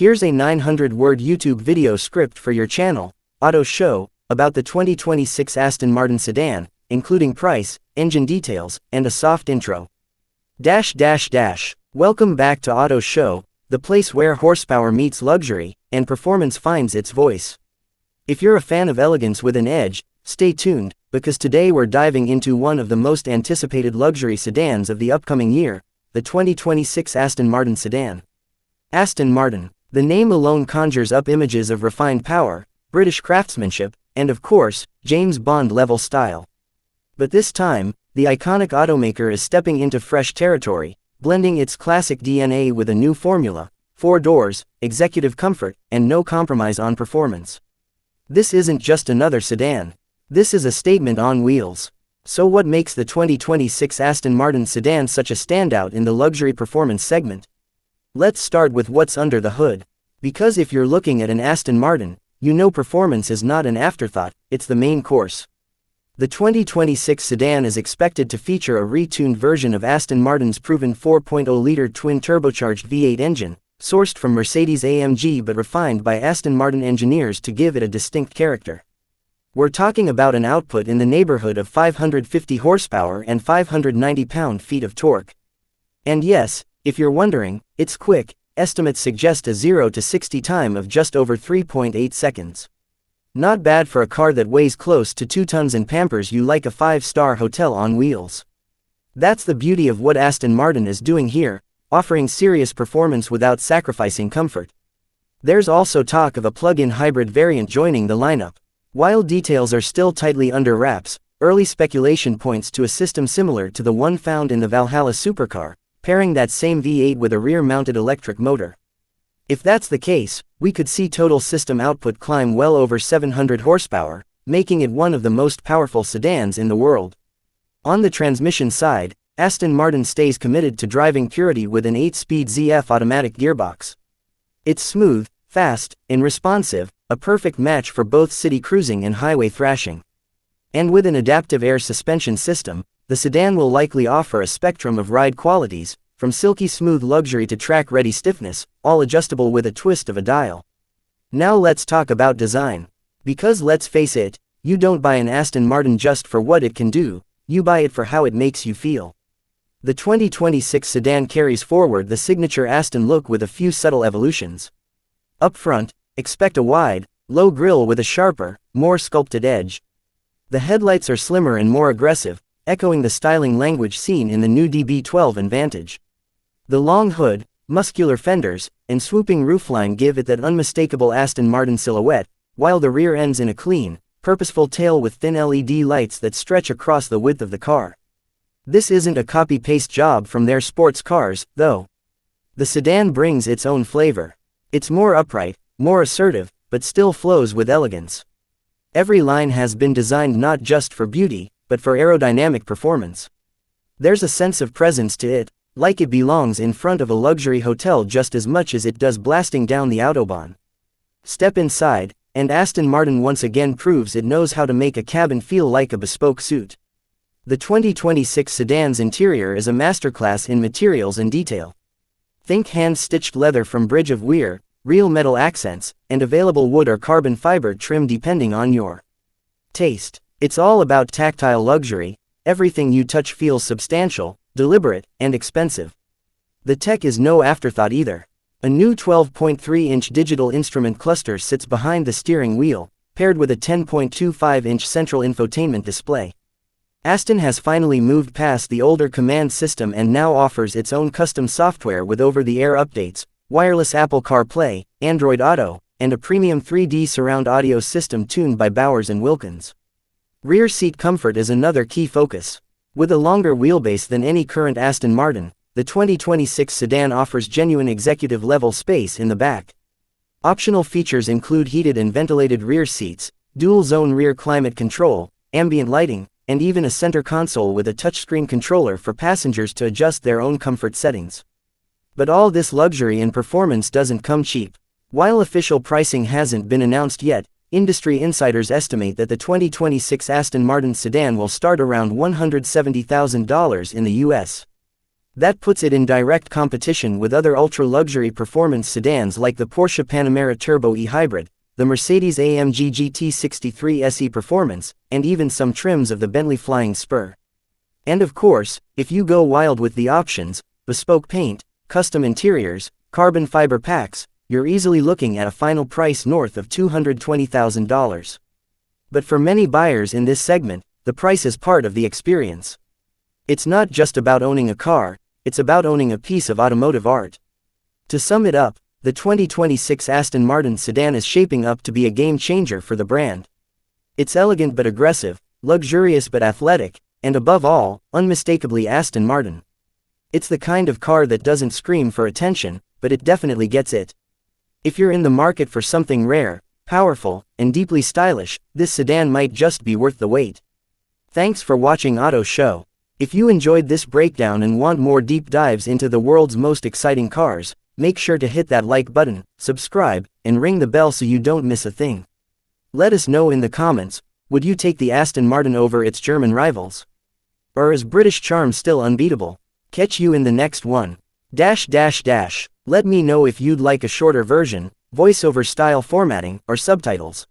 Here's a 900-word YouTube video script for your channel, Auto Show, about the 2026 Aston Martin sedan, including price, engine details, and a soft intro. Welcome back to Auto Show, the place where horsepower meets luxury, and performance finds its voice. If you're a fan of elegance with an edge, stay tuned, because today we're diving into one of the most anticipated luxury sedans of the upcoming year, the 2026 Aston Martin sedan. Aston Martin. The name alone conjures up images of refined power, British craftsmanship, and of course, James Bond-level style. But this time, the iconic automaker is stepping into fresh territory, blending its classic DNA with a new formula: 4 doors, executive comfort, and no compromise on performance. This isn't just another sedan. This is a statement on wheels. So what makes the 2026 Aston Martin sedan such a standout in the luxury performance segment? Let's start with what's under the hood. Because if you're looking at an Aston Martin, you know performance is not an afterthought, it's the main course. The 2026 sedan is expected to feature a retuned version of Aston Martin's proven 4.0-liter twin-turbocharged V8 engine, sourced from Mercedes-AMG but refined by Aston Martin engineers to give it a distinct character. We're talking about an output in the neighborhood of 550 horsepower and 590 pound-feet of torque. And yes, if you're wondering, it's quick. Estimates suggest a 0 to 60 time of just over 3.8 seconds. Not bad for a car that weighs close to 2 tons and pampers you like a 5-star hotel on wheels. That's the beauty of what Aston Martin is doing here, offering serious performance without sacrificing comfort. There's also talk of a plug-in hybrid variant joining the lineup. While details are still tightly under wraps, early speculation points to a system similar to the one found in the Valhalla supercar, pairing that same V8 with a rear-mounted electric motor. If that's the case, we could see total system output climb well over 700 horsepower, making it one of the most powerful sedans in the world. On the transmission side, Aston Martin stays committed to driving purity with an 8-speed ZF automatic gearbox. It's smooth, fast, and responsive, a perfect match for both city cruising and highway thrashing. And with an adaptive air suspension system, the sedan will likely offer a spectrum of ride qualities, from silky smooth luxury to track-ready stiffness, all adjustable with a twist of a dial. Now let's talk about design. Because let's face it, you don't buy an Aston Martin just for what it can do, you buy it for how it makes you feel. The 2026 sedan carries forward the signature Aston look with a few subtle evolutions. Up front, expect a wide, low grille with a sharper, more sculpted edge. The headlights are slimmer and more aggressive, echoing the styling language seen in the new DB12 and Vantage. The long hood, muscular fenders, and swooping roofline give it that unmistakable Aston Martin silhouette, while the rear ends in a clean, purposeful tail with thin LED lights that stretch across the width of the car. This isn't a copy-paste job from their sports cars, though. The sedan brings its own flavor. It's more upright, more assertive, but still flows with elegance. Every line has been designed not just for beauty, but for aerodynamic performance. There's a sense of presence to it, like it belongs in front of a luxury hotel just as much as it does blasting down the Autobahn. Step inside, and Aston Martin once again proves it knows how to make a cabin feel like a bespoke suit. The 2026 sedan's interior is a masterclass in materials and detail. Think hand-stitched leather from Bridge of Weir, real metal accents, and available wood or carbon fiber trim depending on your taste. It's all about tactile luxury. Everything you touch feels substantial, deliberate, and expensive. The tech is no afterthought either. A new 12.3-inch digital instrument cluster sits behind the steering wheel, paired with a 10.25-inch central infotainment display. Aston has finally moved past the older command system and now offers its own custom software with over-the-air updates, wireless Apple CarPlay, Android Auto, and a premium 3D surround audio system tuned by Bowers & Wilkins. Rear seat comfort is another key focus. With a longer wheelbase than any current Aston Martin, the 2026 sedan offers genuine executive-level space in the back. Optional features include heated and ventilated rear seats, dual-zone rear climate control, ambient lighting, and even a center console with a touchscreen controller for passengers to adjust their own comfort settings. But all this luxury and performance doesn't come cheap. While official pricing hasn't been announced yet, industry insiders estimate that the 2026 Aston Martin sedan will start around $170,000 in the US. That puts it in direct competition with other ultra-luxury performance sedans like the Porsche Panamera Turbo e-Hybrid, the Mercedes-AMG GT63 SE Performance, and even some trims of the Bentley Flying Spur. And of course, if you go wild with the options, bespoke paint, custom interiors, carbon fiber packs, you're easily looking at a final price north of $220,000. But for many buyers in this segment, the price is part of the experience. It's not just about owning a car, it's about owning a piece of automotive art. To sum it up, the 2026 Aston Martin sedan is shaping up to be a game changer for the brand. It's elegant but aggressive, luxurious but athletic, and above all, unmistakably Aston Martin. It's the kind of car that doesn't scream for attention, but it definitely gets it. If you're in the market for something rare, powerful, and deeply stylish, this sedan might just be worth the wait. Thanks for watching Auto Show. If you enjoyed this breakdown and want more deep dives into the world's most exciting cars, make sure to hit that like button, subscribe, and ring the bell so you don't miss a thing. Let us know in the comments, would you take the Aston Martin over its German rivals? Or is British charm still unbeatable? Catch you in the next one. Let me know if you'd like a shorter version, voiceover style formatting, or subtitles.